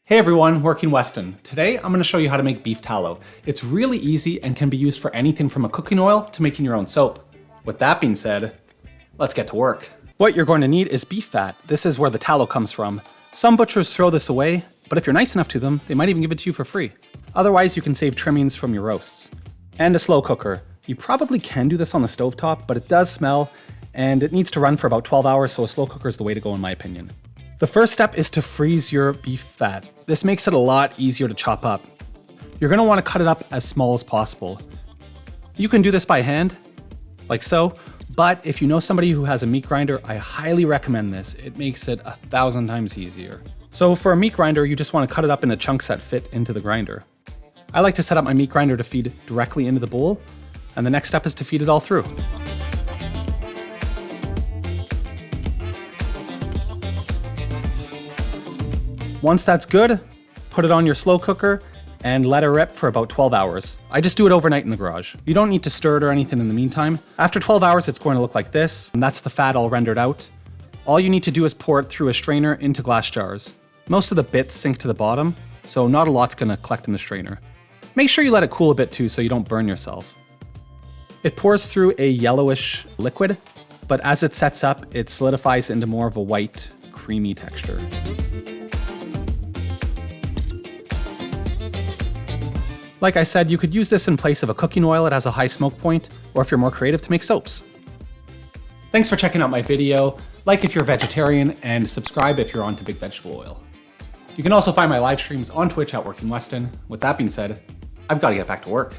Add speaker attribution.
Speaker 1: Hey everyone, WorkingWeston. Today I'm going to show you how to make beef tallow. It's really easy and can be used for anything from a cooking oil to making your own soap. With that being said, let's get to work. What you're going to need is beef fat. This is where the tallow comes from. Some butchers throw this away, but if you're nice enough to them, they might even give it to you for free. Otherwise, you can save trimmings from your roasts. And a slow cooker. You probably can do this on the stovetop, but it does smell, and it needs to run for about 12 hours, so a slow cooker is the way to go in my opinion. The first step is to freeze your beef fat. This makes it a lot easier to chop up. You're going to want to cut it up as small as possible. You can do this by hand, like so, but if you know somebody who has a meat grinder, I highly recommend this. It makes it 1,000 times easier. So for a meat grinder, you just want to cut it up into chunks that fit into the grinder. I like to set up my meat grinder to feed directly into the bowl, and the next step is to feed it all through. Once that's good, put it on your slow cooker and let it rip for about 12 hours. I just do it overnight in the garage. You don't need to stir it or anything in the meantime. After 12 hours, it's going to look like this, and that's the fat all rendered out. All you need to do is pour it through a strainer into glass jars. Most of the bits sink to the bottom, so not a lot's gonna collect in the strainer. Make sure you let it cool a bit too so you don't burn yourself. It pours through a yellowish liquid, but as it sets up, it solidifies into more of a white, creamy texture. Like I said, you could use this in place of a cooking oil. It has a high smoke point, or if you're more creative, to make soaps. Thanks for checking out my video. Like if you're a vegetarian, and subscribe if you're onto big vegetable oil. You can also find my live streams on Twitch at WorkingWeston. With that being said, I've got to get back to work.